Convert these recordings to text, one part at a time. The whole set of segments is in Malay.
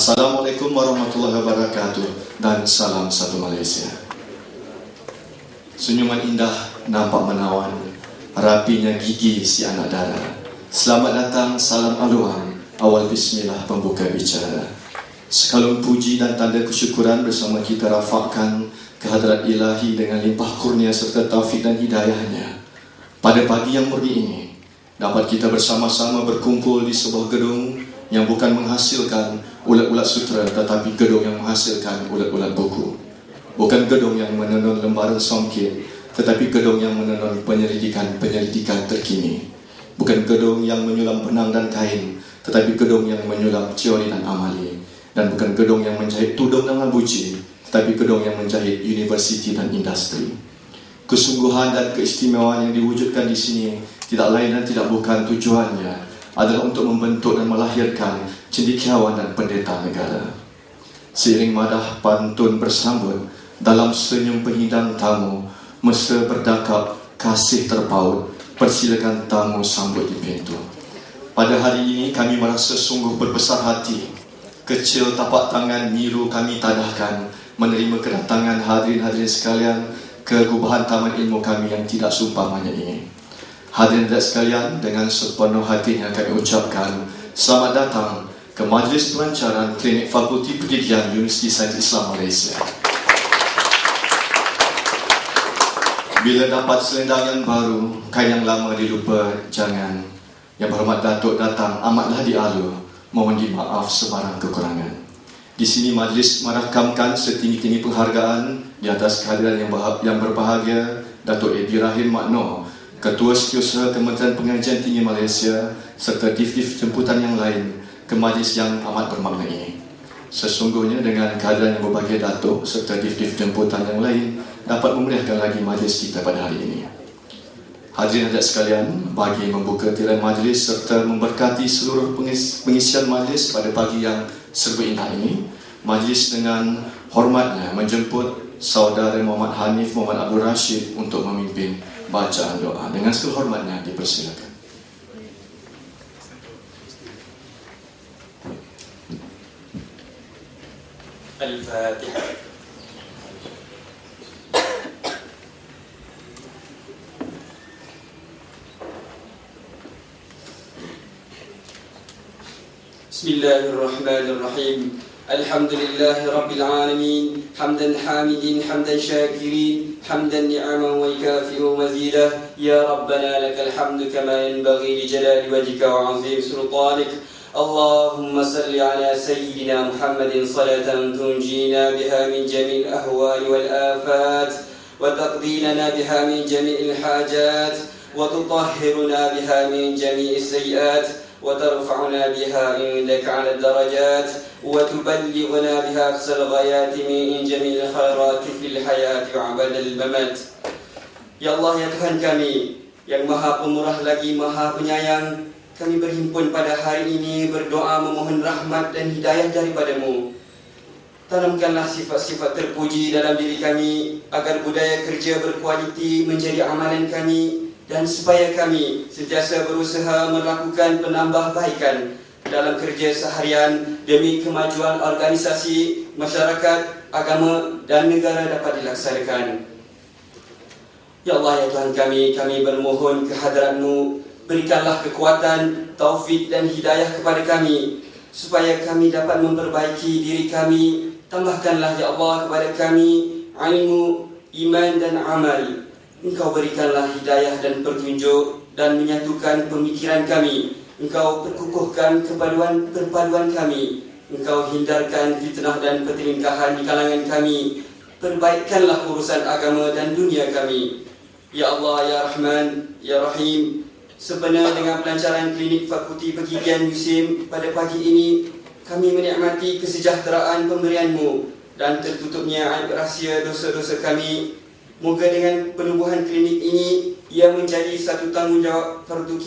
Assalamualaikum warahmatullahi wabarakatuh dan salam satu Malaysia. Senyuman indah nampak menawan, rapinya gigi si anak dara. Selamat datang, salam aluan, awal bismillah pembuka bicara. Sekalung puji dan tanda kesyukuran bersama kita rafakkan kehadrat ilahi dengan limpah kurnia serta taufik dan hidayahnya. Pada pagi yang murni ini, dapat kita bersama-sama berkumpul di sebuah gedung yang bukan menghasilkan ulat-ulat sutera, tetapi gedung yang menghasilkan ulat-ulat buku. Bukan gedung yang menenun lembaran songkit, tetapi gedung yang menenun penyelidikan terkini. Bukan gedung yang menyulam benang dan kain, tetapi gedung yang menyulam teori dan amali. Dan bukan gedung yang menjahit tudung dan labuci, tetapi gedung yang menjahit universiti dan industri. Kesungguhan dan keistimewaan yang diwujudkan di sini tidak lain dan tidak bukan tujuannya adalah untuk membentuk dan melahirkan cendekiawan dan pendeta negara. Seiring madah pantun bersambut, dalam senyum penghidang tamu, mesra berdakap, kasih terpaut, persilakan tamu sambut di pintu. Pada hari ini kami merasa sungguh berbesar hati. Kecil tapak tangan miru kami tadahkan menerima kedatangan hadirin-hadirin sekalian ke gubahan taman ilmu kami yang tidak seumpamanya ini. Hadirin sekalian, dengan sepenuh hatinya kami ucapkan selamat datang ke Majlis Pelancaran Klinik Fakulti Pendidikan Universiti Sains Islam Malaysia. Bila dapat selendang yang baru, kain yang lama dilupa jangan. Yang berhormat Datuk datang amatlah dialu, mohon dimaaf sebarang kekurangan. Di sini majlis merakamkan setinggi-tinggi penghargaan di atas kehadiran yang berbahagia Datuk Edi Rahim Makno, Ketua Setiausaha Kementerian Pengajian Tinggi Malaysia, serta div-div jemputan yang lain ke majlis yang amat bermakna ini. Sesungguhnya dengan kehadiran yang berbahagia Datuk serta div-div jemputan yang lain dapat memeriahkan lagi majlis kita pada hari ini. Hadirin hadirat sekalian, bagi membuka tirai majlis serta memberkati seluruh pengisian majlis pada pagi yang serba indah ini, majlis dengan hormatnya menjemput Saudara Muhammad Hanif Muhammad Abdul Rashid untuk memimpin bacaan doa. Dengan segala hormatnya dipersilakan. Al-Fatihah. Bismillahirrahmanirrahim. Alhamdulillahi Rabbil Alamin. Hamdan hamidin, hamdan syakirin, hamdan ni'aman wa ikafi'u mazidah. Ya Rabbana lakal hamdu kama yanbaghi li jalali wajhika wa azim sultanik. Allahumma salli ala Sayyidina Muhammadin salatan tunjina biha min jami'il ahwali wal afat, wa taqdinana biha min jami'il hajat, wa tutahhiruna biha min jami'is sayyiat, وترفعنا بها عندك على الدرجات وتبلغنا بها أقصى الغايات من جميع الخيرات في الحياة وعبد الممات. Ya Allah, ya Tuhan kami yang maha pemurah lagi maha penyayang, kami berhimpun pada hari ini berdoa memohon rahmat dan hidayah daripada-Mu. Tanamkanlah sifat-sifat terpuji dalam diri kami agar budaya kerja berkualiti menjadi amalan kami, dan supaya kami sentiasa berusaha melakukan penambahbaikan dalam kerja seharian demi kemajuan organisasi, masyarakat, agama dan negara dapat dilaksanakan. Ya Allah, ya Tuhan kami bermohon kehadrat-Mu, berikanlah kekuatan, taufik dan hidayah kepada kami supaya kami dapat memperbaiki diri kami. Tambahkanlah ya Allah kepada kami ilmu, iman dan amal. Engkau berikanlah hidayah dan petunjuk dan menyatukan pemikiran kami. Engkau perkukuhkan perpaduan kami. Engkau hindarkan fitnah dan pertelingkahan di kalangan kami. Perbaikkanlah urusan agama dan dunia kami. Ya Allah, ya Rahman, ya Rahim. Sebenar dengan pelancaran klinik Fakulti Pendidikan USIM pada pagi ini, kami menikmati kesejahteraan pemberian-Mu dan tertutupnya aib rahsia dosa-dosa kami. Moga dengan penubuhan klinik ini ia menjadi satu tanggungjawab fardu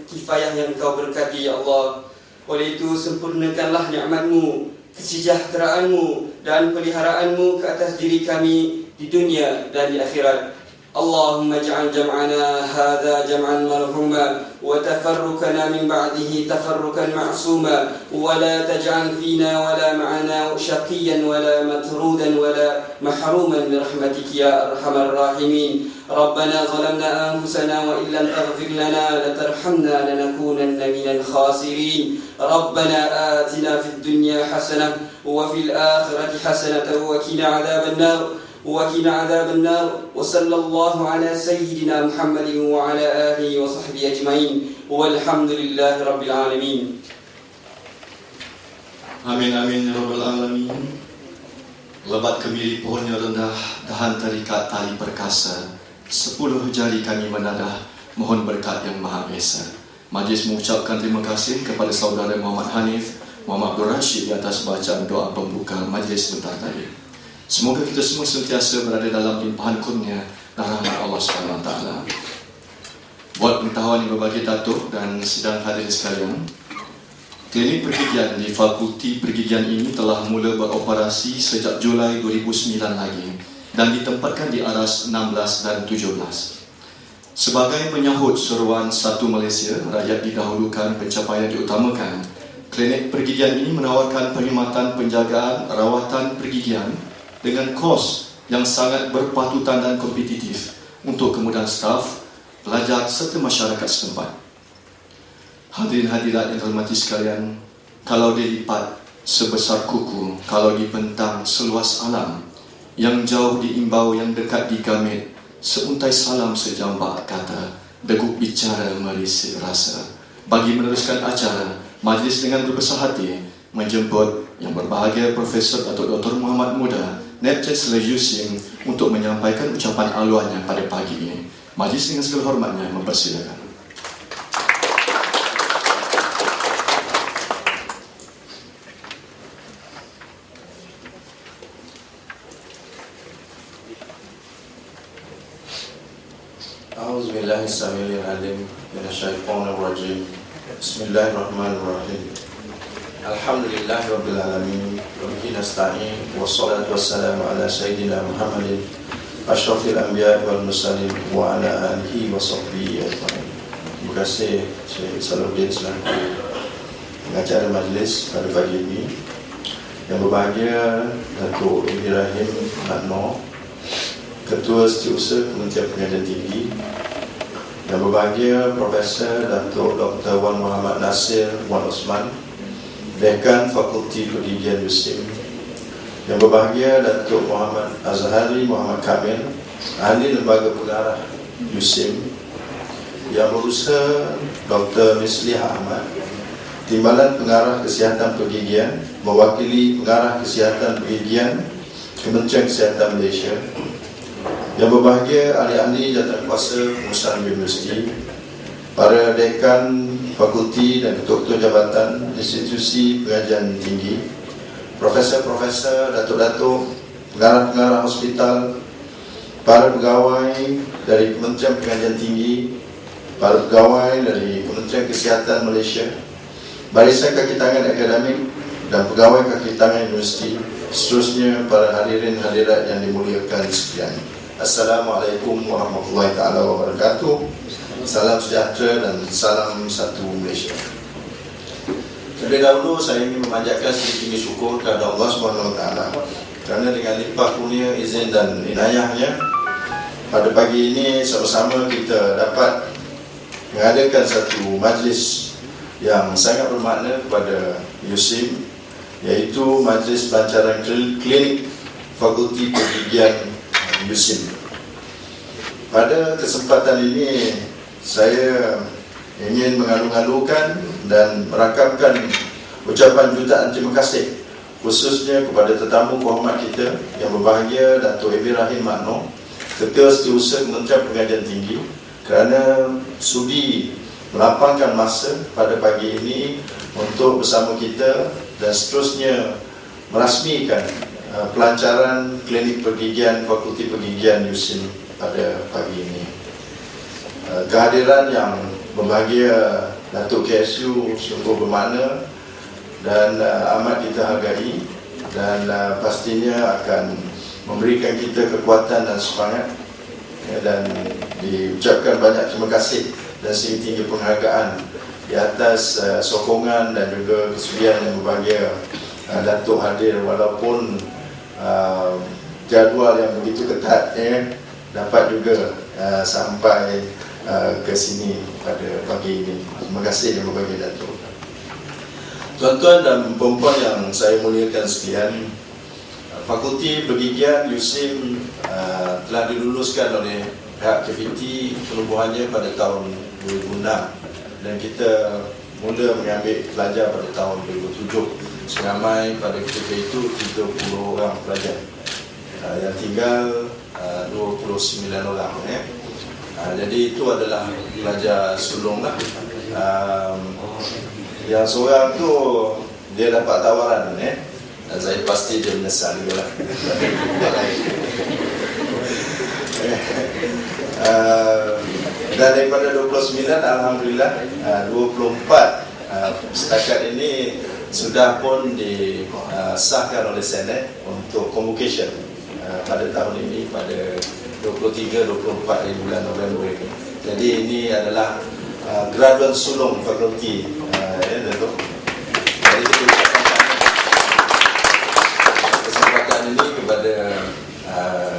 kifayah yang Engkau berkati, ya Allah. Oleh itu sempurnakanlah nikmat-Mu, kesejahteraan-Mu dan peliharaanmu ke atas diri kami di dunia dan di akhirat. اللهم اجعل جمعنا هذا جمعا مرحوما وتفرقنا من بعده تفرقا معصوما ولا تجعل فينا ولا معنا شقيا ولا مطرودا ولا محروما برحمتك يا أرحم الراحمين. ربنا ظلمنا أنفسنا وإن لم تغفر لنا لترحمنا لنكونن من الخاسرين. ربنا آتنا في الدنيا حسنة وفي الآخرة حسنة وقنا عذاب النار وصلى الله على سيدنا محمد وعلى آله وصحبه أجمعين والحمد لله رب العالمين. Amin amin ya rabbal alamin. Lebat kemiri pohonnya rendah, dahan terikat tali perkasa. 10 jari kami menadah, mohon berkat yang maha esa. Majlis mengucapkan terima kasih kepada saudara Muhammad Hanif, Muhammad Abdul Rashid di atas bacaan doa pembuka majlis sebentar tadi. Semoga kita semua sentiasa berada dalam limpahan kurnia dan rahmat Allah SWT. Buat pengetahuan yang berbagai datuk dan sidang hadirin sekalian, klinik pergigian di Fakulti Pergigian ini telah mula beroperasi sejak Julai 2009 lagi dan ditempatkan di aras 16 dan 17. Sebagai menyahut seruan Satu Malaysia, rakyat didahulukan, pencapaian diutamakan. Klinik pergigian ini menawarkan perkhidmatan penjagaan rawatan pergigian dengan kos yang sangat berpatutan dan kompetitif untuk kemudahan staf, pelajar serta masyarakat setempat. Hadirin hadirat yang hormati sekalian, kalau dilipat sebesar kuku, kalau dibentang seluas alam, yang jauh diimbau, yang dekat digamit, seuntai salam sejambak kata, degup bicara merisi rasa. Bagi meneruskan acara, majlis dengan berbesar hati menjemput yang berbahagia Profesor Datuk Dr. Muhammad Muda, Naib Chancellor USIM untuk menyampaikan ucapan aluannya pada pagi ini. Majlis dengan segala hormatnya mempersilakan. A'udzubillahi samilil alim minasyaitonir rajim. Bismillahirrahmanirrahim. Alhamdulillahi rabbil alamin wa bihi nasta'in wassalatu wassalamu ala sayyidina Muhammadin asyrafil anbiya wal mursalin wa ala alihi wa sahbihi ajma'in. Terima kasih Syekh Salahuddin selaku pengacara majlis pada pagi ini. Yang berbahagia Datuk Ibrahim Makno, Ketua Setiausaha Kementerian Pengajian Tinggi. Yang berbahagia Profesor Datuk Dr. Wan Muhammad Nasir Wan Osman, Dekan Fakulti Pergigian USIM. Yang berbahagia Datuk Muhammad Azhari Muhammad Kamil, Ahli Lembaga Pengarah USIM. Yang berusaha Dr. Mislih Ahmad, Timbalan Pengarah Kesihatan Pergigian, mewakili Pengarah Kesihatan Pergigian Kementerian Kesihatan Malaysia. Yang berbahagia ahli-ahli jawatankuasa pengurusan universiti, para dekan fakulti dan ketua-ketua jabatan institusi pengajian tinggi, profesor-profesor, datuk-datuk, pengarah-pengarah hospital, para pegawai dari Kementerian Pengajian Tinggi, para pegawai dari Kementerian Kesihatan Malaysia, barisan kaki tangan akademik dan pegawai kaki tangan universiti, seterusnya para hadirin hadirat yang dimuliakan sekalian. Assalamualaikum warahmatullahi taala wabarakatuh. Salam sejahtera dan salam satu Malaysia. Terlebih dahulu saya ingin memanjatkan sedikit tinggi syukur kepada Allah SWT kerana dengan limpah kurnia, izin dan inayahnya, pada pagi ini sama-sama kita dapat mengadakan satu majlis yang sangat bermakna kepada USIM, iaitu Majlis Pelancaran Klinik Fakulti Pergigian USIM. Pada kesempatan ini saya ingin mengalu-alukan dan merakapkan ucapan jutaan terima kasih khususnya kepada tetamu kehormat kita yang berbahagia Datuk Ibrahim Makno, Ketua Setiausaha Kementerian Pengajian Tinggi, kerana sudi melapangkan masa pada pagi ini untuk bersama kita dan seterusnya merasmikan pelancaran klinik pergigian Fakulti Pergigian USIM pada pagi ini. Kehadiran yang berbahagia Datuk KSU sungguh bermakna dan amat kita hargai, dan pastinya akan memberikan kita kekuatan dan semangat dan diucapkan banyak terima kasih dan setinggi penghargaan di atas sokongan dan juga kesudian yang berbahagia Datuk hadir walaupun jadual yang begitu ketat dapat juga sampai ke sini pada pagi ini. Terima kasih yang berbahagia Datuk. Tuan-tuan dan puan-puan yang saya muliakan sekalian, Fakulti Pergigian USIM telah diluluskan oleh pihak KVT penubuhannya pada tahun 2006 dan kita mula mengambil pelajar pada tahun 2007. Seramai pada ketika itu 30 orang pelajar, yang tinggal 29 orang. Jadi itu adalah pelajar sulung lah. Yang seorang tu dia dapat tawaran, saya pasti dia menyesal juga lah. Dan daripada 29, Alhamdulillah 24 setakat ini sudah pun disahkan oleh Senate untuk convocation pada tahun ini, pada 23-24 bulan November ini. Jadi ini adalah graduan sulung fakulti, Datuk. Jadi kita kesempatan ini kepada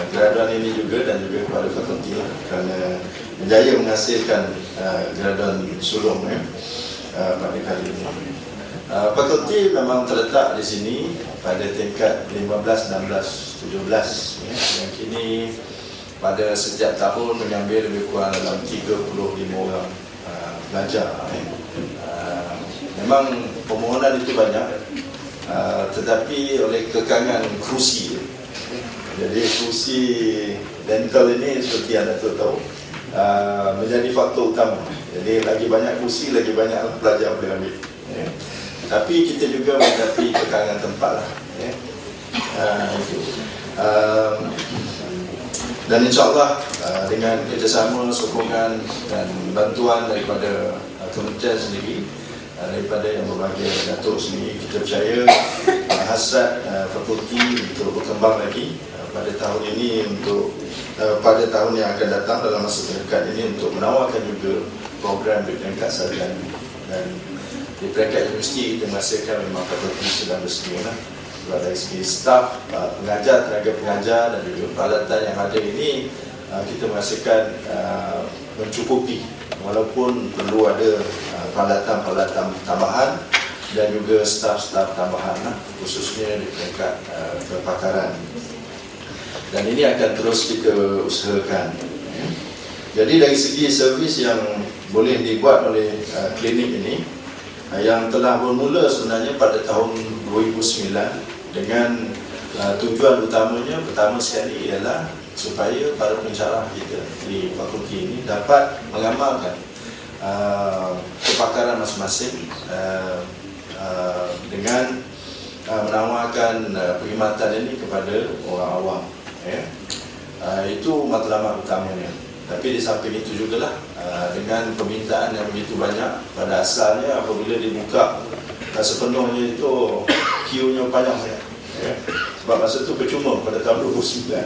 graduan ini juga dan juga kepada fakulti kerana berjaya menghasilkan graduan sulung pada kali ini. Fakulti memang terletak di sini pada tingkat 15, 16, 17 yang kini pada setiap tahun mengambil lebih kurang dalam 35 orang pelajar. Memang permohonan itu banyak, tetapi oleh kekangan kerusi. Jadi kerusi dental ini seperti anda tahu menjadi faktor utama. Jadi lagi banyak kerusi, lagi banyak pelajar boleh ambil. Tapi kita juga menghadapi kekangan tempat lah. Dan insyaAllah dengan kerjasama, sokongan dan bantuan daripada kementerian sendiri, daripada yang berbahagia Datuk sendiri, kita percaya hasrat fakulti untuk berkembang lagi pada tahun ini, untuk pada tahun yang akan datang dalam masa terdekat ini, untuk menawarkan juga program di peringkat sarjana. Dan di peringkat universiti kita merasakan memang fakulti sedang bersedia lah. Sebab dari segi staf, pengajar, tenaga pengajar dan juga peralatan yang ada ini, kita merasakan mencukupi, walaupun perlu ada peralatan-peralatan tambahan dan juga staf-staf tambahan, khususnya di peringkat kepakaran. Dan ini akan terus kita usahakan. Jadi dari segi servis yang boleh dibuat oleh klinik ini, yang telah bermula sebenarnya pada tahun 2009 dengan tujuan utamanya pertama sekali ialah supaya para pensyarah kita di fakulti ini dapat mengamalkan kepakaran masing-masing dengan menawarkan perkhidmatan ini kepada orang awam. Itu matlamat utamanya. Tapi di samping itu jugalah dengan permintaan yang begitu banyak, pada asalnya apabila dibuka sepenuhnya itu queue-nya panjang sangat. Sebab masa itu percuma pada tahun 2009.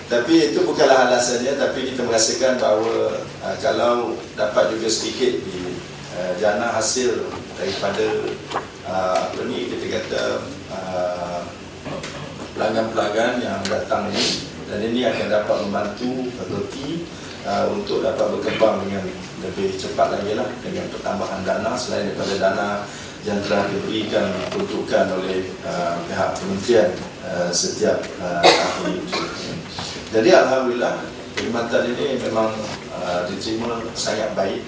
Tapi itu bukanlah alasannya, tapi kita merasakan bahawa kalau dapat juga sedikit di jana hasil daripada kita kata pelanggan-pelanggan yang datang ini, dan ini akan dapat membantu fakulti untuk dapat berkembang dengan lebih cepat lagi lah, dengan pertambahan dana selain daripada dana yang telah diberikan peruntukan oleh pihak kementerian setiap tahun itu. Jadi alhamdulillah perkhidmatan ini memang diterima sangat baik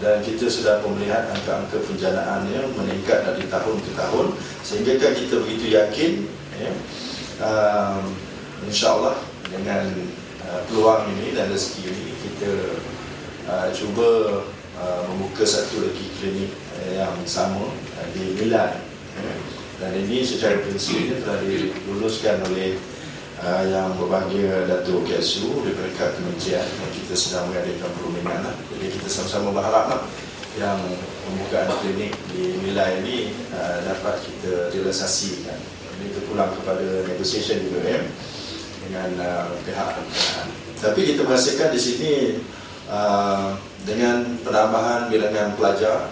dan kita sudah melihat angka-angka penjanaannya meningkat dari tahun ke tahun, sehingga kan kita begitu yakin insyaAllah dengan peluang ini dan rezeki ini kita cuba membuka satu lagi klinik yang sama di Milan, dan ini secara prinsipnya telah diluluskan oleh yang berbahagia Datuk KSU di peringkat kementerian. Kita sedang mengadakan perundingan lah. Jadi kita sama-sama berharap lah yang pembukaan klinik di Milan ini dapat kita realisasikan. Ini terpulang kepada negotiation juga dengan pihak pembinaan. Tapi kita merasakan di sini dengan penambahan bilangan pelajar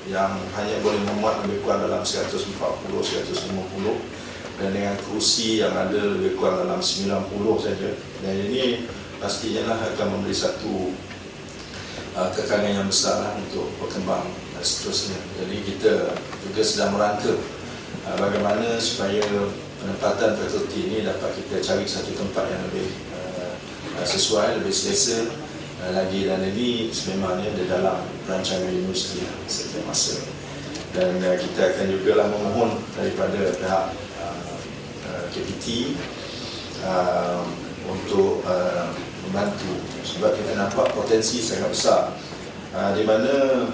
yang hanya boleh memuat lebih kurang dalam 140-150, dan dengan kursi yang ada lebih kurang dalam 90 saja, dan ini pastinya akan memberi satu kekangan yang besar untuk berkembang seterusnya. Jadi kita juga sedang merangka bagaimana supaya penempatan fakulti ini dapat kita cari satu tempat yang lebih sesuai, lebih selesa lagi, dan ini sememangnya di dalam rancangan universiti setiap masa. Dan kita akan juga memohon daripada pihak KPT untuk membantu, sebab kita nampak potensi sangat besar di mana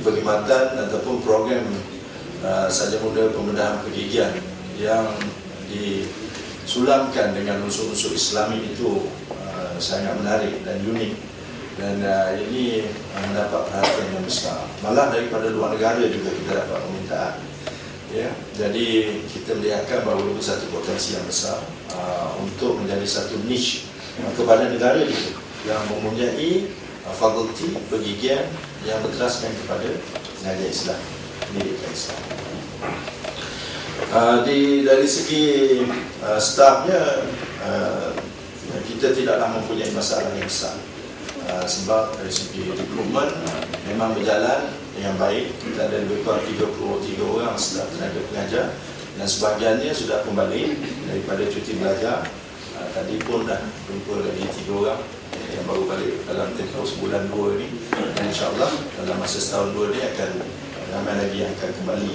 perkhidmatan ataupun program sarjana muda pembedahan pergigian yang disulamkan dengan unsur-unsur Islami itu sangat menarik dan unik, dan ini mendapat perhatian yang besar, malah daripada luar negara juga kita dapat permintaan. Ya, jadi kita melihatkan bahawa ini satu potensi yang besar untuk menjadi satu niche kepada negara itu yang mempunyai fakulti pergigian yang berteraskan kepada pengajian Islam, pendidikan Islam. Dari segi stafnya, kita tidaklah mempunyai masalah yang besar, sebab dari segi rekrutmen memang berjalan dengan baik. Kita ada lebih kurang 33 orang staf tenaga pengajar, dan sebahagiannya sudah kembali daripada cuti belajar. Tadi pun dah jumpa lagi 3 orang yang baru balik dalam tempoh sebulan 2 ni, dan insyaAllah dalam masa setahun 2 ni akan ramai lagi yang akan kembali.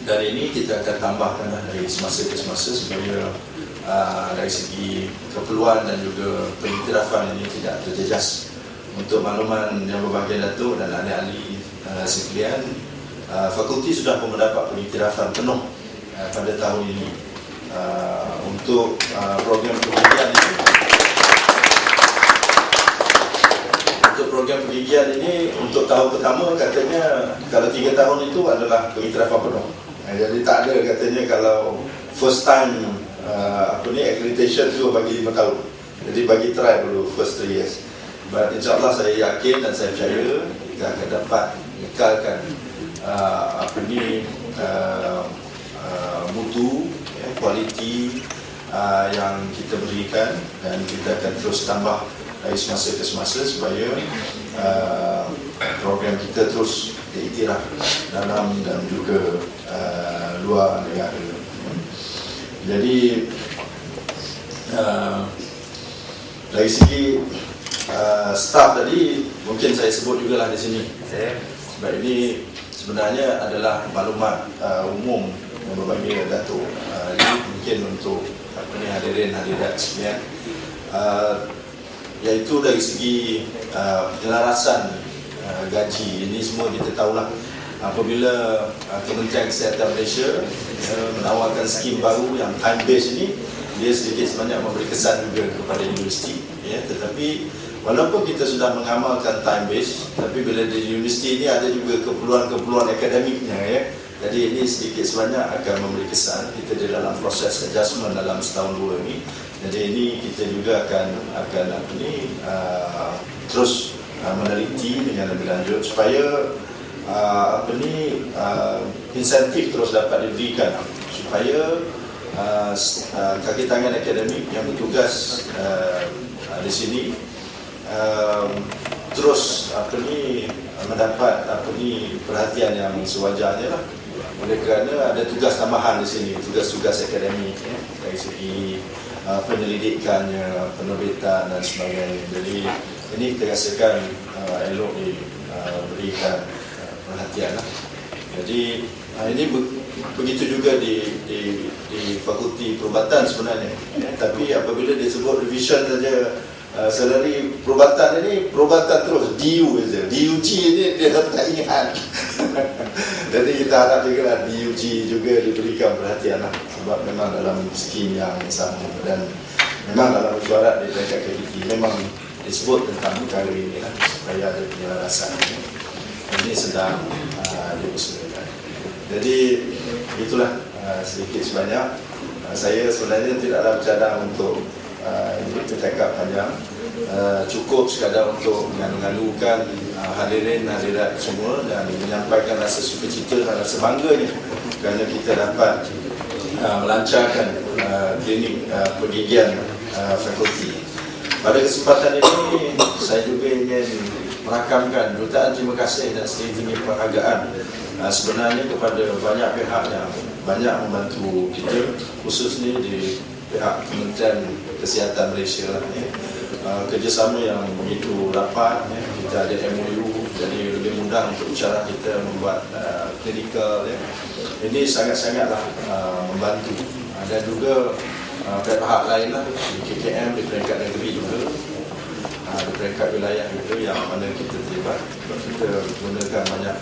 Dan ini kita akan tambahkan dari semasa ke semasa supaya dari segi keperluan dan juga pengiktirafan ini tidak terjejas. Untuk makluman yang berbahagia Datuk dan ahli-ahli sekalian, fakulti sudah pun mendapat pengiktirafan penuh pada tahun ini untuk program pergigian ini. Untuk program pergigian ini, untuk tahun pertama katanya kalau 3 tahun itu adalah pengiktirafan penuh. Jadi tak ada katanya kalau first time accreditation tu bagi 5 tahun. Jadi bagi try dulu first 3 years. But insyaAllah saya yakin dan saya percaya kita akan dapat mengekalkan mutu, kualiti yang kita berikan, dan kita akan terus tambah dari semasa ke semasa supaya program kita terus diiktiraf dalam dan juga luar negara. Jadi dari segi staff tadi mungkin saya sebut juga lah di sini, sebab ini sebenarnya adalah maklumat umum yang berbahagia Datuk. Ini mungkin untuk hadirin hadirat sekalian, iaitu dari segi penyelarasan gaji. Ini semua kita tahulah, apabila Kementerian Kesihatan Malaysia menawarkan skim baru yang time based ini, dia sedikit sebanyak memberi kesan juga kepada universiti, tetapi walaupun kita sudah mengamalkan time based, tapi bila di universiti ini ada juga keperluan akademiknya, jadi ini sedikit sebanyak akan memberi kesan. Kita di dalam proses adjustment dalam setahun 2 ini. Jadi ini kita juga akan terus meneliti dengan lebih lanjut supaya insentif terus dapat diberikan supaya kaki tangan akademik yang bertugas di sini terus mendapat perhatian yang sewajarnya lah. Oleh kerana ada tugas tambahan di sini, tugas-tugas akademik dari segi penyelidikannya, penerbitan dan sebagainya. Jadi ini kita rasakan elok diberikan perhatian lah. Jadi ini begitu juga di Fakulti Perubatan sebenarnya. Tapi apabila disebut revision saja salary perubatan ini, perubatan terus DU saja. DUG ini dia tak ingat. Jadi kita harap juga lah DUG juga diberikan perhatian lah, sebab memang dalam skim yang sama, dan memang dalam mesyuarat di tingkat KPT memang disebut tentang perkara ini lah, supaya ada penyelarasan. Ini sedang diusahakan. Jadi itulah sedikit sebanyak. Saya sebenarnya tidaklah bercadang untuk bercakap panjang. Cukup sekadar untuk mengalu-alukan hadirin hadirat semua dan menyampaikan rasa sukacita dan rasa bangganya kerana kita dapat melancarkan klinik pergigian fakulti. Pada kesempatan ini saya juga ingin merakamkan jutaan terima kasih dan setinggi-tinggi penghargaan sebenarnya kepada banyak pihak yang banyak membantu kita, khususnya di pihak Kementerian Kesihatan Malaysia lah, kerjasama yang begitu rapat, kita ada MOU, jadi lebih mudah untuk cara kita membuat klinikal. Ini sangat-sangatlah membantu. Dan juga pihak lain lah, di KKM, di peringkat negeri juga, di peringkat wilayah juga yang mana kita terlibat. Kita gunakan banyak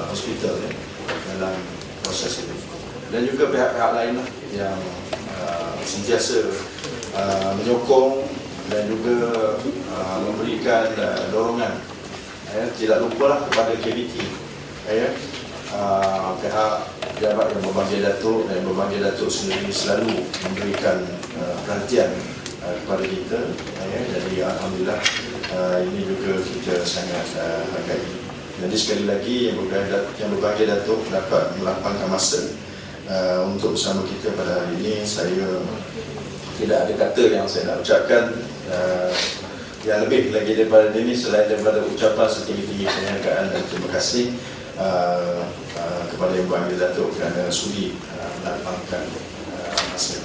hospital dalam proses itu. Dan juga pihak-pihak lain lah yang sentiasa menyokong dan juga memberikan dorongan. Tidak lupalah kepada KBT, pihak pejabat yang berbagai datuk dan berbagai datuk sendiri selalu memberikan perhatian kepada kita. Jadi alhamdulillah ini juga kita sangat hargai. Jadi sekali lagi yang berbagai datuk dapat melapangkan masa untuk bersama kita pada hari ini. Saya tidak ada kata yang saya nak ucapkan yang lebih lagi daripada ini selain daripada ucapan setinggi-tinggi penghargaan dan terima kasih kepada Yang Berbahagia Datuk kerana sudi melapangkan masa.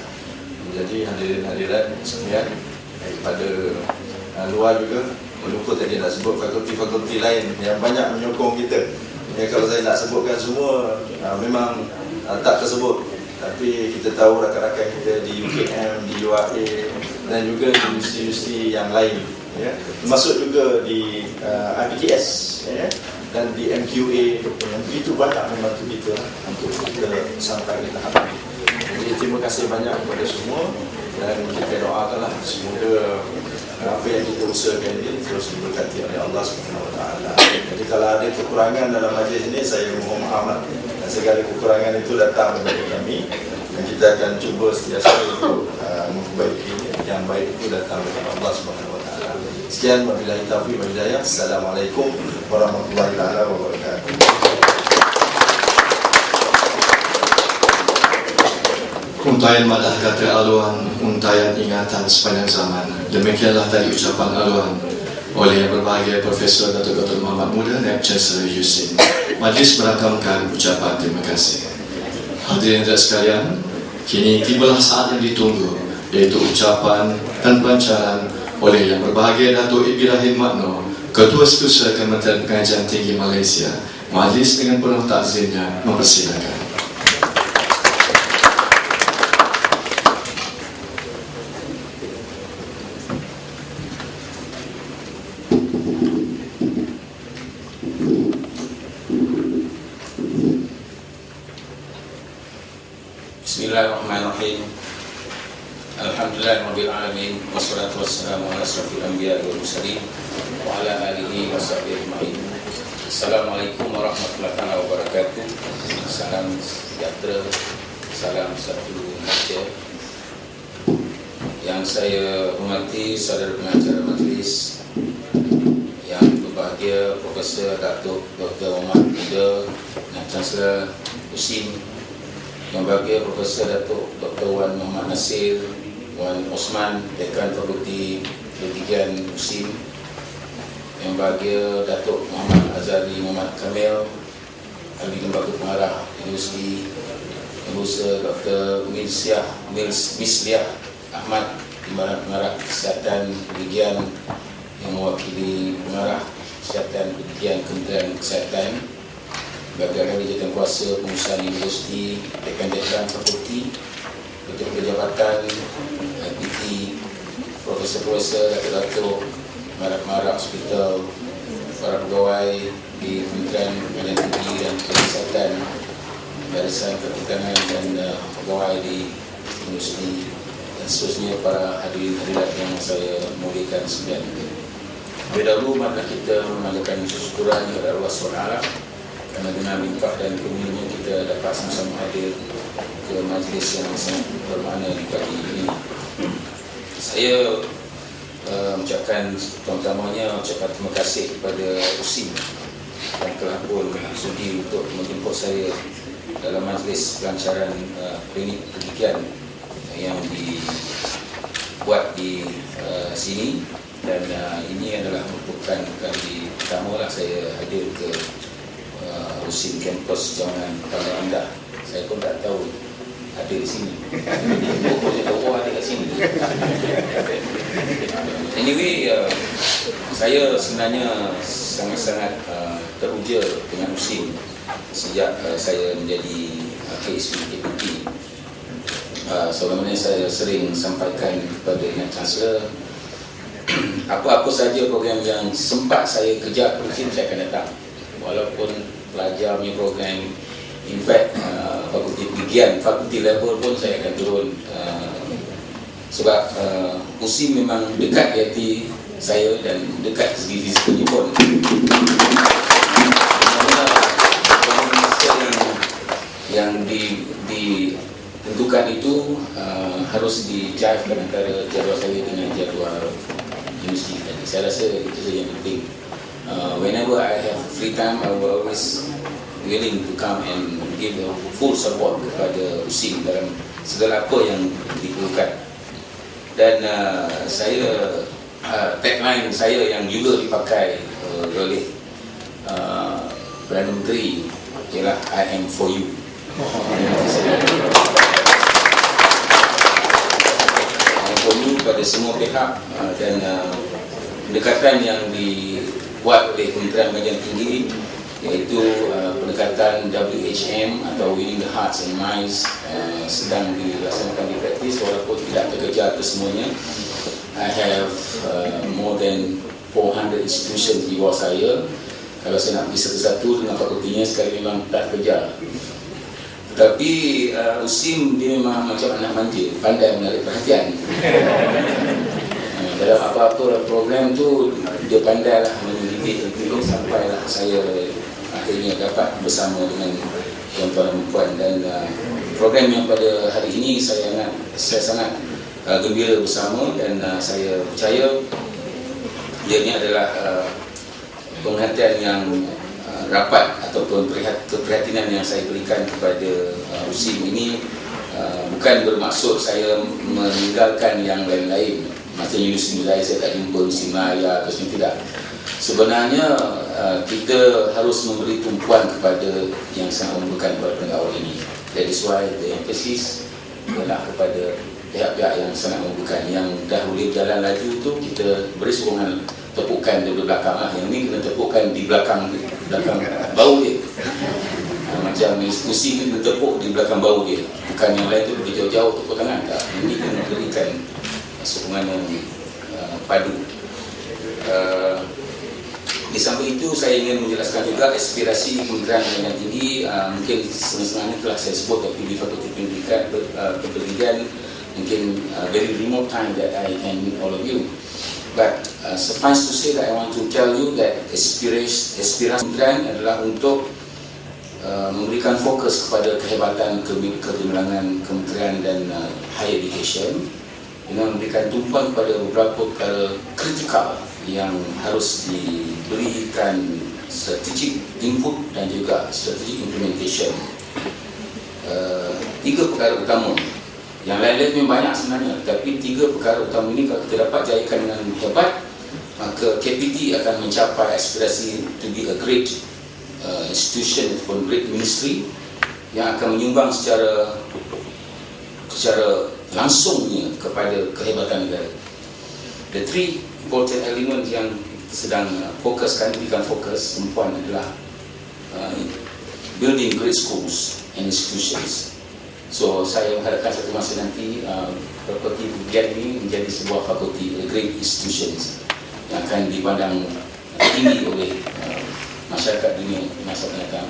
Jadi hadirin-hadirat sekalian daripada luar juga, lupa tadi nak sebut fakulti-fakulti lain yang banyak menyokong kita. Kalau saya nak sebutkan semua memang tak tersebut, tapi kita tahu rakan-rakan kita di UKM, di UAA dan juga di universiti yang lain, termasuk juga di IPTS dan di MQA yang begitu banyak membantu kita untuk kita sampai ke tahap ini. Jadi terima kasih banyak kepada semua dan kita doakanlah semoga apa yang kita usahakan ini terus diberkati oleh Allah SWT. Jadi kalau ada kekurangan dalam majlis ini, saya mohon maaf dan segala kekurangan itu datang dari kami dan kita akan cuba sentiasa untuk memperbaiki. Yang baik itu datang dari Allah SWT. Sekian, wabillahi taufiq wal hidayah. Assalamualaikum warahmatullahi wabarakatuh. Untayan madah kata aluan, untayan ingatan sepanjang zaman. Demikianlah tadi ucapan aluan oleh Yang Berbahagia Profesor Datuk Dr. Muhammad Muda, Naib Chancellor USIM. Majlis merakamkan ucapan terima kasih. Hadirin dan sekalian, kini tibalah saat yang ditunggu, iaitu ucapan dan pelancaran oleh Yang Berbahagia Datuk Ibrahim Makno, Ketua Setiausaha Kementerian Pengajian Tinggi Malaysia. Majlis dengan penuh takzimnya mempersilakan. Bismillahirrahmanirrahim. Alhamdulillahirabbil alamin wassalatu wassalamu ala asyrafil anbiya'i wal mursalin wa ala alihi washabbihi ajmain. Assalamualaikum warahmatullahi wabarakatuh. Salam sejahtera, salam satu Malaysia. Yang saya hormati saudara pengacara majlis yang berbahagia Profesor Datuk Dr. Muhammad Muda, Naib Chancellor USIM, yang bahagia Profesor Datuk Dr. Wan Muhammad Nasir, Wan Osman, Dekan Fakulti Pergigian USIM, yang bahagia Datuk Muhammad Azali Muhammad Kamil, Ahli Lembaga Pengarah Universiti, Yang Berusaha Dr. Misliah Ahmad, Timbalan Pengarah Kesihatan Pergigian yang mewakili Pengarah Kesihatan Pergigian Kementerian Kesihatan, Bagian Jawatan Kuasa Pengurusan Universiti, Dekan-Dekan Fakulti, Ketua Pejabatan, PT, Profesor-Profesor, Datuk-Datuk, Marah-marah hospital, para pegawai di Kementerian Pengajian Tinggi dan Kesihatan, barisan ketentangan dan pegawai di universiti dan seterusnya, para hadirin-hadirat yang saya muliakan sekalian. Lebih dahulu, marilah kita mengajarkan syukuran kepada Allah SWT Kerana dengan limpah dan kurnianya kita dapat sama-sama hadir ke majlis yang sangat bermakna di pagi ini. Saya ucapkan terima kasih kepada USIM yang telah pun sudi untuk menjemput saya dalam majlis pelancaran klinik pendidikan yang dibuat di sini, dan ini adalah merupakan kali pertama lah saya hadir ke USIM kampus Jangan Pandai Indah. Saya pun tak tahu ada di sini. Saya tahu ada di sini. Anyway, saya sebenarnya sangat-sangat teruja dengan USIM sejak saya menjadi KSP. Sebagaimana saya sering sampaikan kepada Yang Chancellor, apa-apa saja program yang sempat saya kejar USIM saya akan datang, walaupun pelajar punya program. In fact, fakulti pendidikan, fakulti level pun saya akan turun, sebab USIM memang dekat di hati saya dan dekat segi fizikalnya pun. Yang ditentukan itu harus di-jivekan antara jadual saya dengan jadual universiti tadi. Saya rasa itu saja yang penting. Whenever I have free time, I will always willing to come and give a full support kepada USIM dalam segala apa yang diperlukan. Dan tagline saya yang juga dipakai oleh Perdana Menteri ialah I am for you. I am for you pada semua pihak, dan pendekatan yang dibuat oleh Kementerian Pendidikan Tinggi, iaitu pendekatan WHM atau Winning the Hearts and Minds, sedang dilaksanakan di praktis walaupun tidak terkejar kesemuanya. I have more than 400 institutions di bawah saya. Kalau saya nak pergi satu-satu dengan fakultinya sekali memang tak terkejar. Tetapi USIM dia memang macam anak manja, pandai menarik perhatian. Dalam apa-apa program tu dia pandai lah mendidik sampailah saya akhirnya dapat bersama dengan tuan-tuan dan puan. Dan program yang pada hari ini saya sangat gembira bersama, dan saya percaya ianya adalah perhatian yang rapat ataupun keprihatinan yang saya berikan kepada USIM ini bukan bermaksud saya meninggalkan yang lain-lain. Maksudnya universiti lain saya tak jumpa, universiti Maya atau tidak. Sebenarnya kita harus memberi tumpuan kepada yang sangat memerlukan kepada pengawal ini. That is why the emphasis ialah kepada pihak-pihak yang sangat memerlukan. Yang dah boleh berjalan laju tu kita beri sokongan, tepukan di belakang lah. Yang ni kena tepukan di belakang bau dia. Macam institusi ni kena tepuk di belakang bau dia. Bukan yang lain tu pergi jauh-jauh tepuk tangan. Tak. Ini kena berikan sokongan yang padu. Di samping itu saya ingin menjelaskan juga aspirasi Kementerian Pendidikan Tinggi. Mungkin sebenarnya telah saya sebut, tapi di Fakulti Pendidikan mungkin very remote time that I can meet all of you. But suffice to say that I want to tell you that aspirasi Kementerian adalah untuk memberikan fokus kepada kehebatan kegemilangan Kementerian dan Higher Education, dengan memberikan tumpuan kepada beberapa perkara kritikal yang harus diberikan strategic input dan juga strategic implementation. 3 perkara utama. Yang lain-lain memang banyak sebenarnya, tapi 3 perkara utama ini kalau kita dapat jayakan dengan hebat, maka KPT akan mencapai aspirasi to be a great institution ataupun great ministry yang akan menyumbang secara langsungnya kepada kehebatan negara. The 3 important element yang sedang fokuskan, berikan fokus perempuan adalah building great schools and institutions. So saya mengharapkan satu masa nanti fakulti pendidikan ini menjadi sebuah fakulti great institutions yang akan dipandang tinggi oleh masyarakat dunia masa akan datang.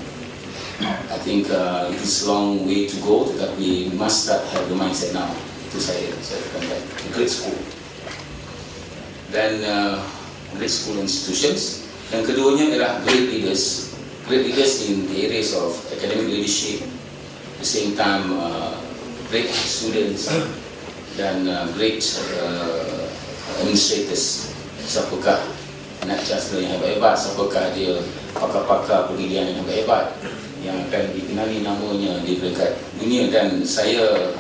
I think it is a long way to go, tetapi we must start have the mindset now. Itu saya akan great school dan great school institutions. Yang keduanya adalah great leaders great leaders in the areas of academic leadership, at the same time great students dan great administrators. Siapakah anak chancellor yang hebat-hebat, siapakah dia pakar-pakar pendidikan yang hebat-hebat yang akan dikenali namanya di peringkat dunia. Dan saya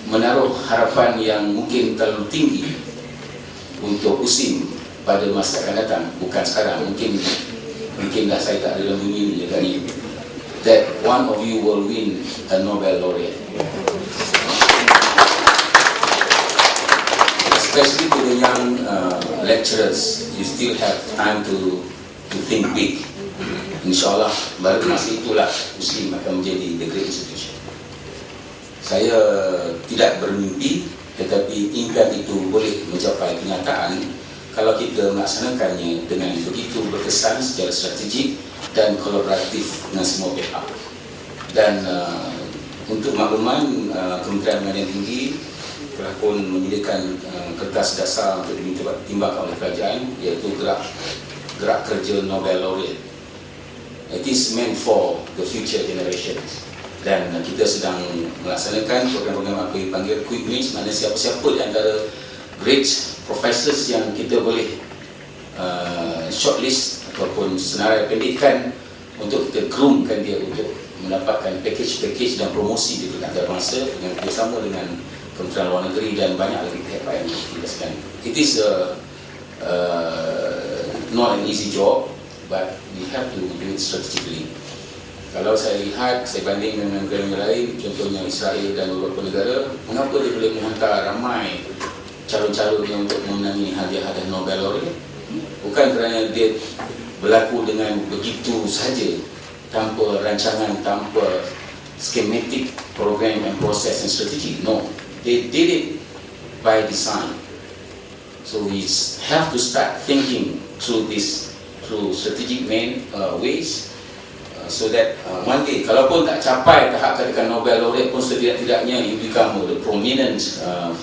menaruh harapan yang mungkin terlalu tinggi untuk USIM pada masa akan datang, bukan sekarang. Mungkinlah saya tak ada dalam dunia ni kali, that one of you will win a Nobel laureate. Especially to the young lecturers, you still have time to think big. InsyaAllah baru masa itulah USIM akan menjadi the great institution. Saya tidak bermimpi, tetapi impian itu boleh mencapai kenyataan kalau kita melaksanakannya dengan begitu berkesan secara strategik dan kolaboratif dengan semua pihak. Dan untuk makluman, Kementerian Pendidikan Tinggi telah pun menyediakan kertas dasar untuk ditimbangkan oleh kerajaan, iaitu gerak kerja Nobel Laureate. It is meant for the future generations. Dan kita sedang melaksanakan program-program apa yang dipanggil quick wins, mana siapa-siapa di antara great professors yang kita boleh shortlist ataupun senarai pendekkan untuk kita groomkan dia untuk mendapatkan package dan promosi di tingkat antarabangsa dengan bersama dengan Kementerian Luar Negeri dan banyak lagi pihak yang ditugaskan. It is not an easy job, but we have to do it strategically. Kalau saya lihat, saya banding dengan negara lain, contohnya Israel dan beberapa negara, mengapa dia boleh menghantar ramai calon-calonnya untuk memenangi hadiah-hadiah Nobel Laureate? Bukan kerana dia berlaku dengan begitu saja, tanpa rancangan, tanpa schematic program and process and strategy. No, they did it by design. So we have to start thinking through strategic ways. So that one day, kalaupun tak capai tahap katakan Nobel Laureate pun setidak-tidaknya you become the prominent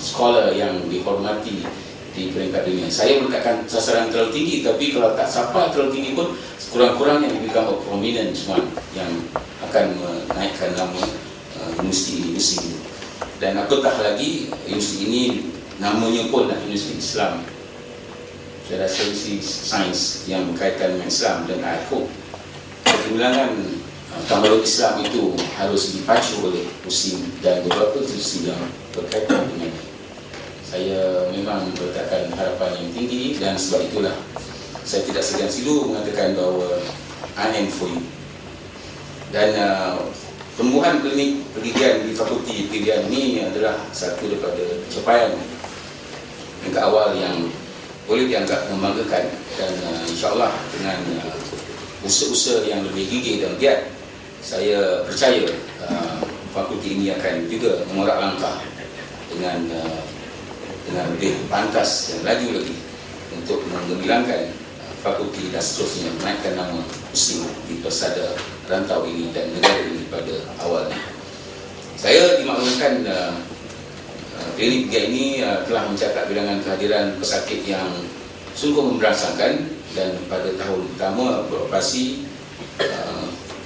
scholar yang dihormati di peringkat dunia. Saya meletakkan sasaran terlalu tinggi, tapi kalau tak capai terlalu tinggi pun kurang-kurangnya you become a prominent one yang akan menaikkan nama universiti ini. Dan apatah lagi, universiti ini namanya pun adalah Universiti Islam. Saya rasa universiti sains yang berkaitan dengan Islam, dan I hope perkembangan teknologi Islam itu harus dipacu oleh USIM dan beberapa institusi yang berkaitan dengan. Saya memang meletakkan harapan yang tinggi, dan sebab itulah saya tidak segan silu mengatakan bahawa I am for you. Dan pertumbuhan klinik pendidikan di Fakulti Pendidikan ini adalah satu daripada pencapaian tingkat awal yang boleh dianggap membanggakan, dan insyaAllah dengan usaha-usaha yang lebih gigih dan giat, saya percaya fakulti ini akan juga mengorak langkah dengan lebih pantas dan laju lagi untuk menggembilangkan fakulti dan seterusnya, menaikkan nama USIM di persada rantau ini dan negara ini pada awalnya. Saya dimaklumkan klinik ini telah mencatat bilangan kehadiran pesakit yang sungguh memberangsangkan, dan pada tahun pertama beroperasi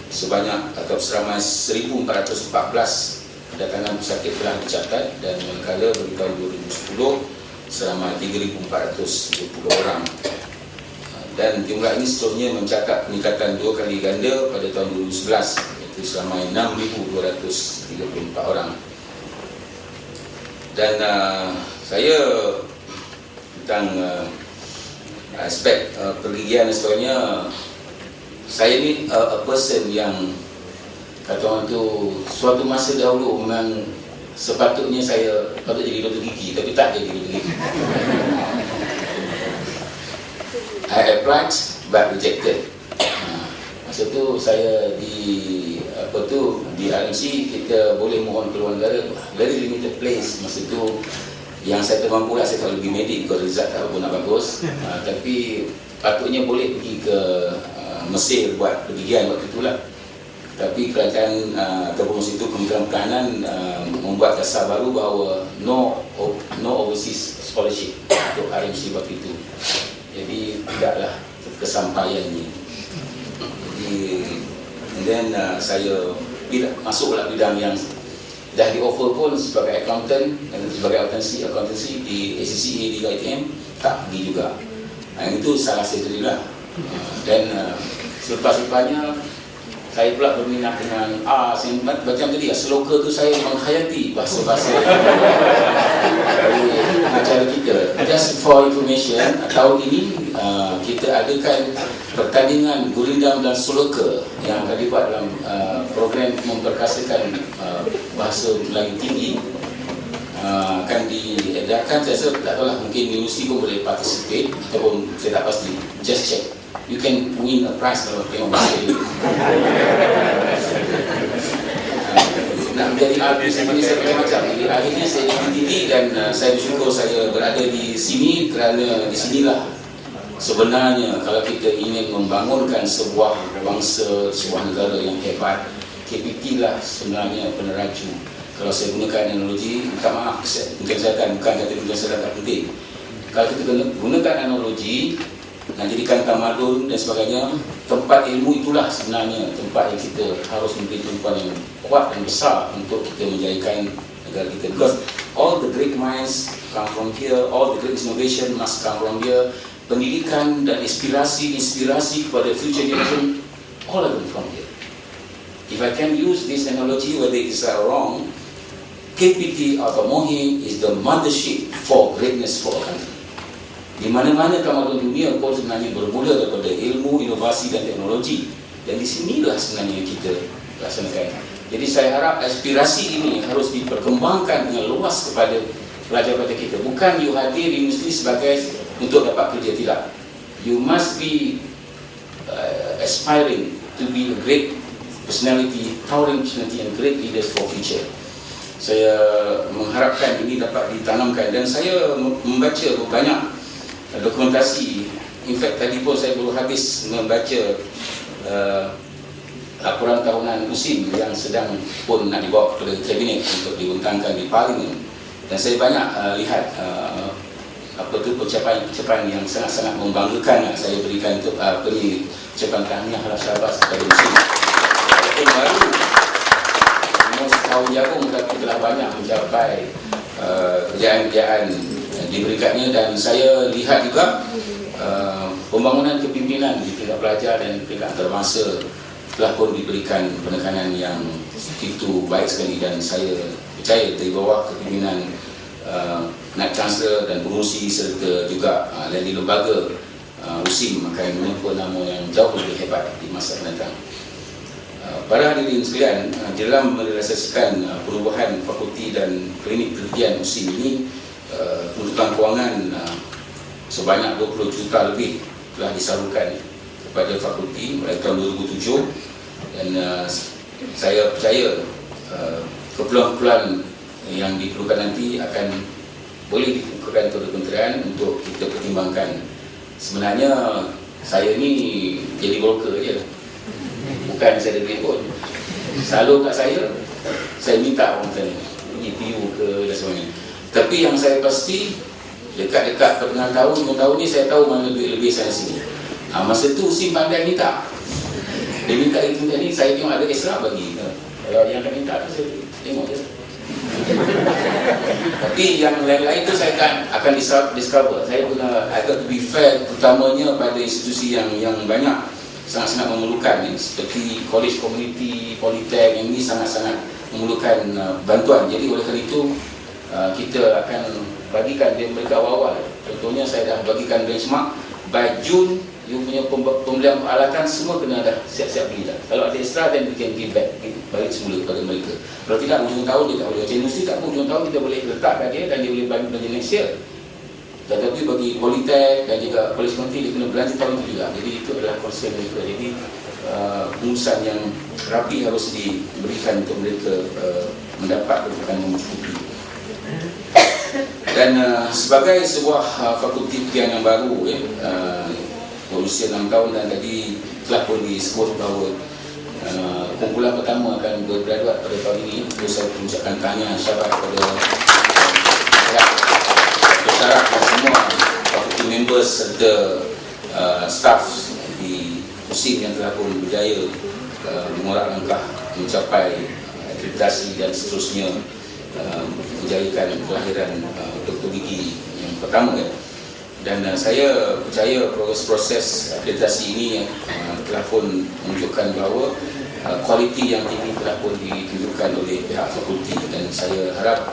sebanyak atau seramai 1,414 kedatangan pesakit telah dicatat, dan manakala bagi tahun 2010 seramai 3,420 orang. Dan jumlah ini seterusnya mencatat peningkatan 2 kali ganda pada tahun 2011, iaitu seramai 6,234 orang. Dan saya tentang aspek pergigian dan sebagainya, saya ni a person yang kata orang tu suatu masa dahulu memang sepatutnya saya patut jadi doktor gigi, tapi tak jadi doktor gigi. I applied but rejected. Masa tu saya di RMC, kita boleh mohon keluar negara, very limited place masa tu. Yang saya termampu lah, saya tak lebih medik kalau result tak pun nak bagus. Tapi patutnya boleh pergi ke Mesir buat pergigian waktu itulah. Tapi kerajaan ataupun masa itu Kementerian Pertahanan membuat dasar baru bahawa no overseas scholarship untuk RMC waktu itu. Jadi tidaklah kesampaiannya. And then saya masuklah bidang yang dah di offer pun sebagai accountant dan sebagai accountancy di ACCA di ITM, tak pergi juga. Itu salah satu lah. Dan selepas-lepasnya saya pula berminat dengan macam tadi seloka tu saya menghayati bahasa-bahasa acara kita. Just for information, tahun ini kita adakan pertandingan gurindam dan seloka yang akan dibuat dalam program memperkasakan bahasa Melayu tinggi. Akan diadakan, saya rasa tak tahulah, mungkin universiti pun boleh participate ataupun saya tak pasti, just check. You can win a prize kalau tengok bahasa ini. Nak menjadi artis ini saya macam-macam. Jadi akhirnya saya dipilih dan saya bersyukur saya berada di sini kerana di sinilah sebenarnya kalau kita ingin membangunkan sebuah bangsa, sebuah negara yang hebat, KPP lah sebenarnya peneraju. Kalau saya gunakan analogi, minta maaf, mungkin saya bukan kata saya tak penting. Kalau kita gunakan analogi nak jadikan tamadun dan sebagainya, tempat ilmu itulah sebenarnya tempat yang kita harus memberi tumpuan yang kuat dan besar untuk kita menjadikan negara kita. Because all the great minds come from here, all the great innovation must come from here. Pendidikan dan inspirasi kepada future generation, all of them from here. If I can use this analogy, whether it is right or wrong, KPT atau Mohing is the mothership for greatness for a country. Di mana-mana tamadun dunia pun sebenarnya bermula daripada ilmu, inovasi dan teknologi. Dan di sinilah sebenarnya kita laksanakan. Jadi saya harap aspirasi ini harus diperkembangkan dengan luas kepada pelajar-pelajar kita. Bukan you hadir di universiti sebagai untuk dapat kerja, tidak. You must be aspiring to be a great personality, towering personality and great leaders for future. Saya mengharapkan ini dapat ditanamkan dan saya membaca banyak dokumentasi. In fact tadi pun saya baru habis membaca laporan tahunan USIM yang sedang pun nak dibawa kepada kabinet untuk dibentangkan di parlimen. Dan saya banyak lihat pencapaian yang sangat-sangat membanggakan. Saya berikan untuk ucapan tahniah syabas kepada USIM. Walaupun baru setahun jagung tapi telah banyak mencapai kerjaan-kerjaan diberikannya. Dan saya lihat juga pembangunan kepimpinan di tingkat pelajar dan tingkat antarabangsa telah pun diberikan penekanan yang begitu baik sekali. Dan saya percaya dari bawah kepimpinan Naib Chancellor dan pengurusi serta juga dari lembaga USIM akan menyebut nama yang jauh lebih hebat di masa mendatang. Para hadirin sekalian, dalam merealisasikan perubahan fakulti dan klinik penelitian USIM ini, tuntutan kewangan sebanyak 20 juta lebih telah disalurkan kepada fakulti mulai tahun 2007. Dan saya percaya keperluan yang diperlukan nanti akan boleh dibukakan kepada kementerian untuk kita pertimbangkan. Sebenarnya saya ni jadi broker je, bukan saya ada duit pun. Selalu kat saya minta orang sana GPU ke dan sebagainya. Tapi yang saya pasti dekat-dekat pertengahan tahun, 5 tahun ni saya tahu mana duit lebih sana sini. Masa tu SIM pandai minta. Dia minta itu ni, saya tengok ada extra bagi. Kalau yang tak minta tu saya tengok je. Tapi yang lain-lain tu saya akan discover. Saya guna, I got to be fair, terutamanya pada institusi yang banyak sangat-sangat memerlukan ni, seperti college community, politek, yang ini sangat-sangat memerlukan bantuan. Jadi oleh kerana itu kita akan bagikan dia mereka awal-awal. Contohnya saya dah bagikan benchmark by June, you punya pembelian peralatan semua kena dah siap-siap beli dah. Kalau ada extra, then we can give back, balik semula kepada mereka. Kalau tidak, ujung tahun dia tak boleh. Macam universiti tak pun, ujung tahun kita boleh letakkan dia dan dia boleh bagi next year. Tetapi bagi politek dan juga college community, dia kena belanja tahun itu juga. Jadi itu adalah concern mereka. Jadi pengurusan yang rapi harus diberikan untuk mereka mendapat kedudukan yang mencukupi. Dan sebagai sebuah fakulti yang baru, berusia 6 tahun dan tadi telah pun disebut bahawa kumpulan pertama akan bergraduat pada tahun ini. Itu saya ucapkan tahniah syabas kepada pesaraf dan semua fakulti members serta staff di USIM yang telah telah pun berjaya mengorak langkah mencapai akreditasi dan seterusnya, menjayakan kelahiran Dr. Gigi yang pertama ya. Dan saya percaya proses akreditasi ini telah pun menunjukkan bahawa kualiti yang tinggi telah pun ditunjukkan oleh pihak fakulti, dan saya harap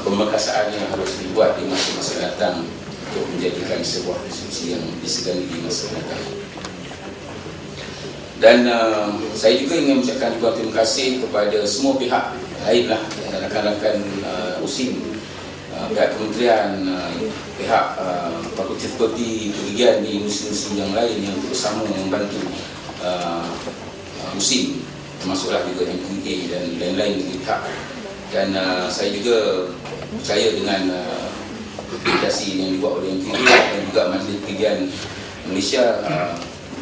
pemeriksaan yang harus dibuat di masa-masa datang untuk menjadikan sebuah institusi yang disegani di masa datang. Dan saya juga ingin mengucapkan terima kasih kepada semua pihak lainlah, rakan-rakan USIM, pihak kementerian, pihak fakulti pendidikan di institusi yang lain yang bersama membantu USIM, termasuklah juga MPA dan lain-lain pihak. Dan saya juga percaya dengan akreditasi yang dibuat oleh MPA dan juga Majlis Pendidikan Malaysia,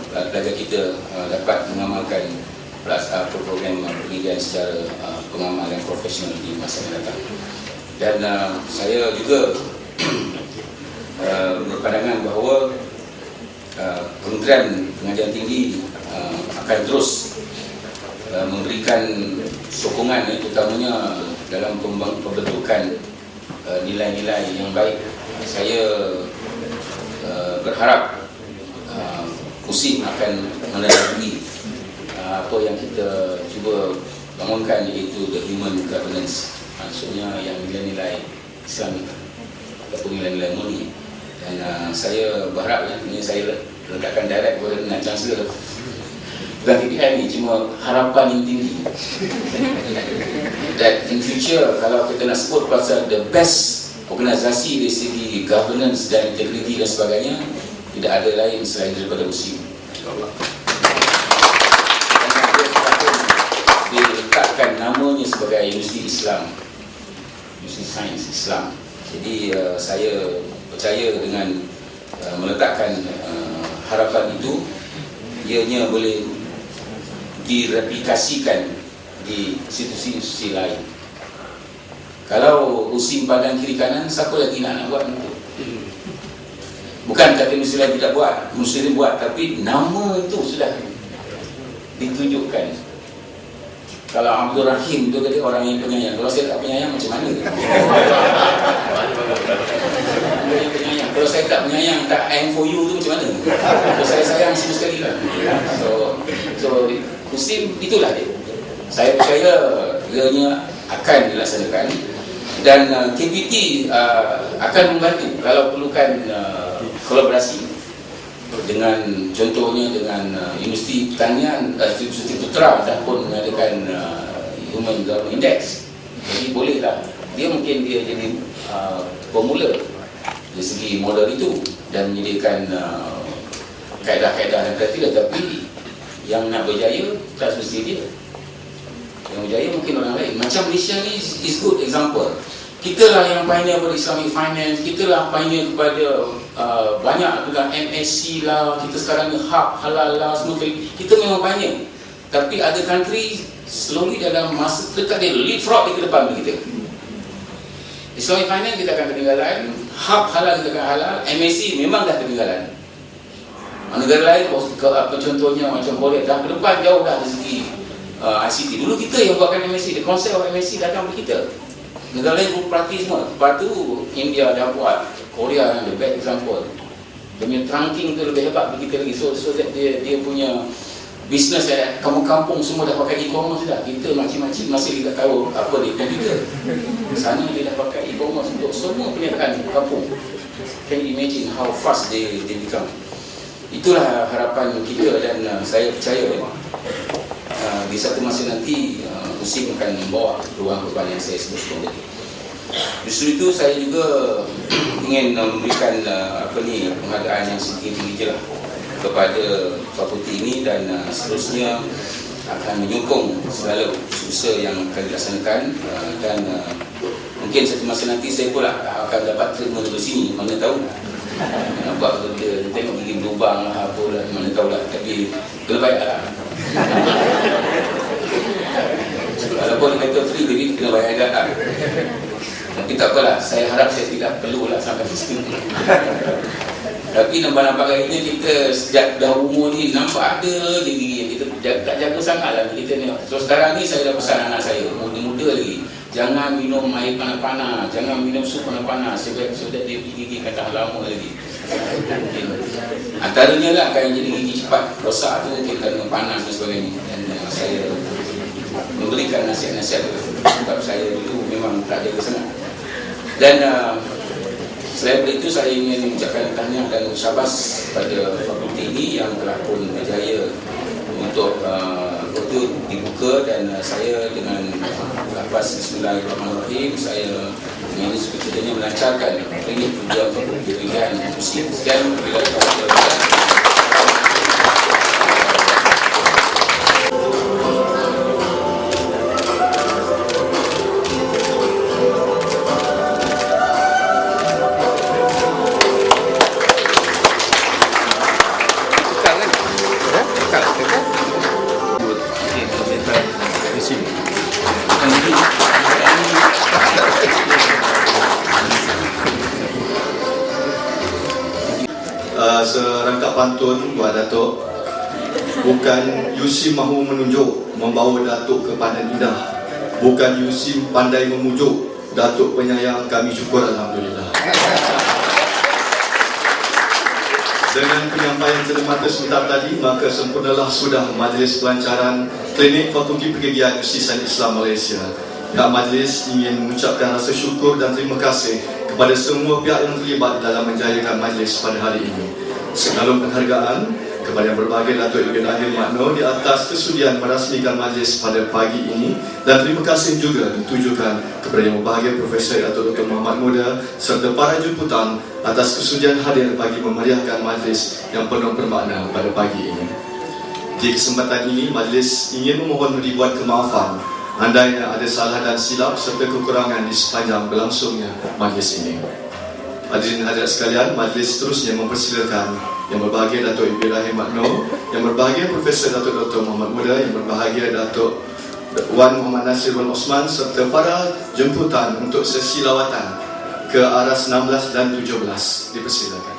pelajar kita dapat mengamalkan program pendidikan secara pengamal dan profesional di masa yang datang. Dan saya juga berpandangan bahawa Kementerian Pengajian Tinggi akan terus memberikan sokongan, terutamanya dalam pembentukan nilai-nilai yang baik. Saya berharap USIM akan menandai apa yang kita cuba bangunkan, iaitu the human governance, maksudnya yang nilai-nilai Islam ataupun nilai-nilai murni. Dan saya berharap, ini saya letakkan direct kepada dengan Chancellor, bukan KPI ni, cuma harapan yang tinggi that in future kalau kita nak sebut pasal the best organisasi dari segi governance dan integrity dan sebagainya, tidak ada lain selain daripada USIM. Dia letakkan namanya sebagai Universiti Islam, Universiti Sains Islam. Jadi saya percaya dengan meletakkan harapan itu, ianya boleh direplikasikan di institusi-institusi lain. Kalau USIM pandang kiri kanan, siapa lagi nak buat itu? Bukan kata Universiti lain tidak buat, Universiti buat, tapi nama itu sudah ditunjukkan. Kalau Abdul Rahim itu kata orang yang penyayang, kalau saya tak penyayang macam mana? Kalau saya tak penyayang, tak aim for you tu macam mana? Kalau saya sayang semua sekali lah. So USIM itulah dia. Saya percaya ianya akan dilaksanakan, dan KPT akan membantu kalau perlukan kolaborasi dengan, contohnya dengan Universiti Pertanian, Universiti Putra dah pun mengadakan Human Government Index. Jadi bolehlah dia jadi pemula dari segi modal itu dan menyediakan kaedah-kaedah dan kriteria. Tapi yang nak berjaya tak semesti dia, yang berjaya mungkin orang lain. Macam Malaysia ni is good example. Kita lah yang pioneer pada Islamic Finance, kita lah pioneer kepada banyak juga MSc lah, kita sekarang ni hub halal lah, semua kita memang pioneer. Tapi ada country slowly dalam masa dekat dia leapfrog ke depan kita. Islamic Finance kita akan ketinggalan, hub halal kita akan halal, MSc memang dah ketinggalan. Negara lain, contohnya macam Korea, dah ke depan jauh dah dari segi ICT. Dulu kita yang buatkan MSc, konsep MSc datang dari kita. Negara lain berparti semua. Lepas tu India dah buat, Korea yang the best example. Dia punya trunking tu lebih hebat dari kita lagi. So that dia punya bisnes kampung-kampung semua dah pakai e-commerce dah. Kita macam-macam masih tidak tahu apa dia komputer. Sana dia dah pakai e-commerce untuk semua perniagaan kampung. Can you imagine how fast they become? Itulah harapan kita, dan saya percaya di satu masa nanti USIM akan membawa perubahan-perubahan yang saya sebutkan tadi. Justru itu saya juga ingin memberikan penghargaan yang setinggi-tinggi lah kepada fakulti ini, dan seterusnya akan menyokong segala usaha yang akan dilaksanakan, dan mungkin satu masa nanti saya pula akan dapat treatment dari sini, mana tahu. Nampak benda, tengok gigi berlubang lah, apa lah, mana tahu lah. Tapi kena bayar lah. Walaupun kata free, jadi kena bayar juga lah. Tapi tak apalah, saya harap saya tidak perlu lah sampai ke situ. Tapi nampak ini kita sejak dah umur ni nampak ada je gigi. Kita tak jaga sangat lah kita ni. So sekarang ni saya dah pesan anak saya, muda-muda lagi, jangan minum air panas-panas, jangan minum sup panas-panas sebab dia gigi kata lama lagi. Antaranya lah akan jadi gigi cepat rosak tu mungkin kerana panas dan sebagainya. Dan saya memberikan nasihat-nasihat sebab saya dulu memang tak jaga sangat. Dan selain itu saya ingin mengucapkan tahniah dan syabas pada fakulti ini yang telah pun berjaya untuk itu dibuka, dan saya dengan lafaz Bismillahirrahmanirrahim saya ingin sepertinya melancarkan ini tujuan fakulti pilihan muslim. Sekian bila serangkap pantun buat Datuk. Bukan Yusim mahu menunjuk membawa Datuk ke padan indah, bukan Yusim pandai memujuk, Datuk penyayang kami syukur Alhamdulillah. Dengan penyampaian cermata sebentar tadi, maka sempurnalah sudah majlis pelancaran Klinik Fakulti Pergigian Universiti Islam Malaysia. Pihak majlis ingin mengucapkan rasa syukur dan terima kasih kepada semua pihak yang terlibat dalam menjayakan majlis pada hari ini. Segalum penghargaan kepada yang berbahagia Datuk Ibrahim Makno di atas kesudian merasmikan majlis pada pagi ini, dan terima kasih juga ditujukan kepada yang berbahagia Profesor Datuk Dr. Muhammad Muda serta para jemputan atas kesudian hadir bagi memeriahkan majlis yang penuh bermakna pada pagi ini. Di kesempatan ini, majlis ingin memohon dibuat kemaafan andainya ada salah dan silap serta kekurangan di sepanjang berlangsungnya majlis ini. Hadirin hadirat sekalian, majlis seterusnya mempersilakan yang berbahagia Datuk Ibrahim Makno, yang berbahagia Profesor Datuk Dr. Muhammad Muda, yang berbahagia Datuk Wan Muhammad Nasir Wan Osman serta para jemputan untuk sesi lawatan ke arah 16 dan 17. Dipersilakan.